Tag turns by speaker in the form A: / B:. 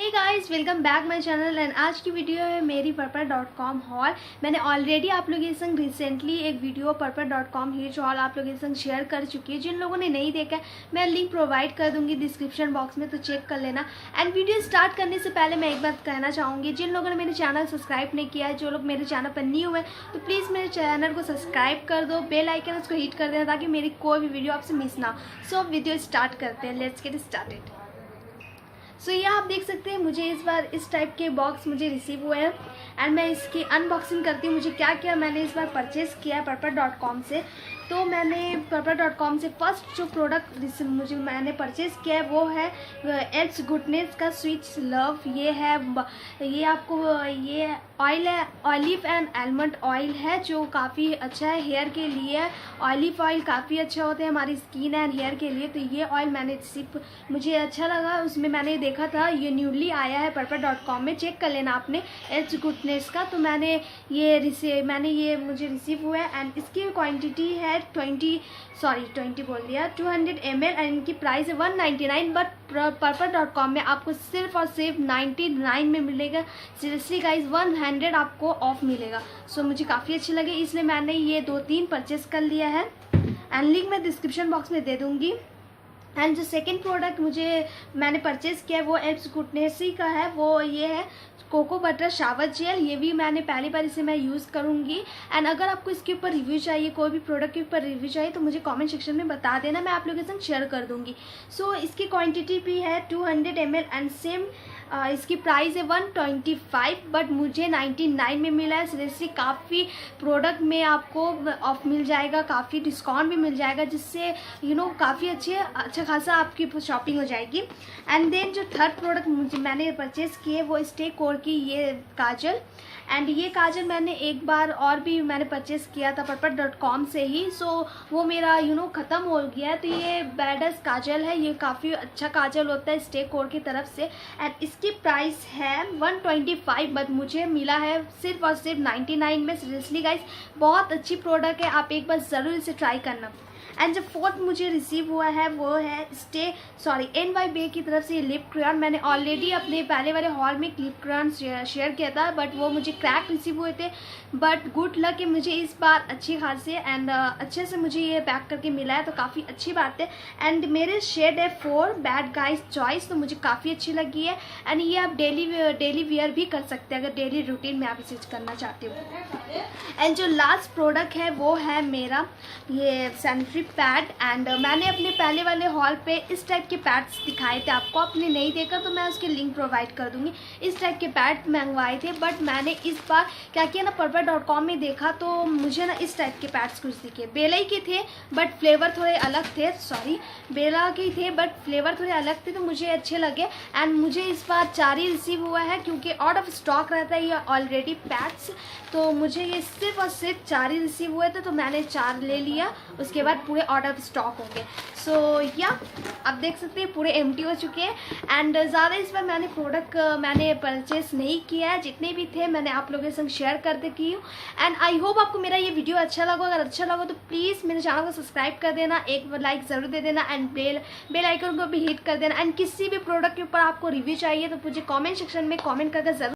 A: Hey guys, welcome back my channel. And आज की video है मेरी पर्पल.com हॉल। मैंने ऑलरेडी आप लोगों के संग रिसेंटली एक वीडियो पर्पल.com हीज हॉल आप लोगों के संग शेयर कर चुकी है। जिन लोगों ने नहीं देखा है मैं लिंक प्रोवाइड कर दूंगी डिस्क्रिप्शन बॉक्स में, तो चेक कर लेना। एंड वीडियो स्टार्ट करने से पहले मैं एक बात कहना चाहूँगी, जिन लोगों ने मेरे चैनल सब्सक्राइब नहीं किया है, जो लोग मेरे चैनल पर न्यू है, तो प्लीज़ मेरे चैनल को सब्सक्राइब कर दो, बेल आइकन उसको हिट कर देना ताकि मेरी कोई भी वीडियो आपसे मिस ना हो। सो वीडियो स्टार्ट करते हैं, लेट्स गेट स्टार्टेड। सो ये आप देख सकते हैं मुझे इस बार इस टाइप के बॉक्स मुझे रिसीव हुए हैं एंड मैं इसकी अनबॉक्सिंग करती हूँ। मुझे क्या क्या मैंने इस बार परचेज़ किया है पर्पल.com से। तो मैंने पर्पल.com से फर्स्ट जो प्रोडक्ट मुझे मैंने परचेज़ किया है वो है एल्प्स गुडनेस का स्वीट लव। ये है, ये आपको ये ऑयल है, ऑलिव एंड आलमंड ऑयल है, जो काफ़ी अच्छा है हेयर के लिए। ऑलिव ऑयल काफ़ी अच्छा होता है हमारी स्किन एंड हेयर के लिए। तो ये ऑयल मैंने सिर्फ मुझे अच्छा लगा, उसमें मैंने देखा था ये न्यूली आया है पर्पल.com में, चेक कर लेना आपने एल्प्स गुडनेस का। तो मैंने ये मुझे रिसीव हुआ है एंड इसकी क्वांटिटी है 200 ml एंड इनकी प्राइस है 199। बट पर्पल.com में आपको सिर्फ और सिर्फ 99 में मिलेगा। सीरियसली गाइज 100 आपको ऑफ मिलेगा। सो मुझे काफ़ी अच्छे लगे, इसलिए मैंने ये 2-3 परचेस कर लिया है एंड लिंक मैं डिस्क्रिप्शन बॉक्स में दे दूँगी। एंड जो सेकेंड प्रोडक्ट मैंने परचेज़ किया है वो एल्प्स गुडनेस का है, वो ये है कोको बटर शावर जेल। ये भी मैंने पहली बार इसे मैं यूज़ करूँगी। एंड अगर आपको इसके ऊपर रिव्यू चाहिए, कोई भी प्रोडक्ट के ऊपर रिव्यू चाहिए, तो मुझे कमेंट सेक्शन में बता देना, मैं आप लोगों के साथ शेयर कर दूँगी। सो इसकी क्वांटिटी भी है 200 ml एंड सेम इसकी प्राइस है 125, बट मुझे 99 में मिला है। सीरियसली काफ़ी प्रोडक्ट में आपको ऑफ मिल जाएगा, काफ़ी डिस्काउंट भी मिल जाएगा, जिससे काफ़ी अच्छा खासा आपकी शॉपिंग हो जाएगी। एंड देन जो थर्ड प्रोडक्ट मैंने परचेज़ किए वो की ये काजल। एंड ये काजल मैंने एक बार और भी मैंने परचेज़ किया था पर्पल.com से ही। सो वो मेरा ख़त्म हो गया है। तो ये बेडस काजल है, ये काफ़ी अच्छा काजल होता है की तरफ से। एंड इसकी प्राइस है 125, बट मुझे मिला है सिर्फ और सिर्फ 99 में। सीरियसली गाइस बहुत अच्छी प्रोडक्ट है, आप एक बार ज़रूर इसे ट्राई करना। एंड जो फोर्थ मुझे रिसीव हुआ है वो है Byee की तरफ से ये लिप क्रेयॉन। मैंने ऑलरेडी अपने पहले वाले हॉल में लिप क्रेयॉन शेयर किया था, बट वो मुझे क्रैक रिसीव हुए थे। बट गुड लक कि मुझे इस बार अच्छी खासी एंड अच्छे से मुझे ये पैक करके मिला है, तो काफ़ी अच्छी बात है। एंड मेरे शेड है 4 बैड गाइज चॉइस, तो मुझे काफ़ी अच्छी लगी है। एंड ये आप डेली वियर भी कर सकते हैं अगर डेली रूटीन में आप इसे करना चाहते हो। एंड जो लास्ट प्रोडक्ट है वो है मेरा ये सैनिटरी पैड। एंड मैंने अपने पहले वाले हॉल पे इस टाइप के पैड्स दिखाए थे आपको, आपने नहीं देखा तो मैं उसके लिंक प्रोवाइड कर दूंगी। इस टाइप के पैड मंगवाए थे, बट मैंने इस बार क्या किया ना, पर्पल.com में देखा तो मुझे ना इस टाइप के पैड्स कुछ दिखे। बेला के थे बट फ्लेवर थोड़े अलग थे, बेला के थे बट फ्लेवर थोड़े अलग थे, तो मुझे अच्छे लगे। एंड मुझे इस बार 4 ही रिसीव हुआ है, क्योंकि आउट ऑफ स्टॉक रहता है ये ऑलरेडी पैड्स। तो मुझे ये सिर्फ और सिर्फ 4 ही रिसीव हुए थे, तो मैंने 4 ले लिया, उसके बाद पूरे आउट ऑफ स्टॉक होंगे। सो या आप देख सकते हैं पूरे एम्प्टी हो चुके हैं। एंड ज़्यादा इस बार मैंने प्रोडक्ट मैंने परचेस नहीं किया है, जितने भी थे मैंने आप लोगों के संग शेयर कर की हूँ। एंड आई होप आपको मेरा ये वीडियो अच्छा लगा। अगर अच्छा लगा तो प्लीज़ मेरे चैनल को सब्सक्राइब कर देना, एक लाइक ज़रूर दे देना एंड बेल आइकन को भी हिट कर देना। एंड किसी भी प्रोडक्ट के ऊपर आपको रिव्यू चाहिए तो मुझे कॉमेंट सेक्शन में कॉमेंट करके ज़रूर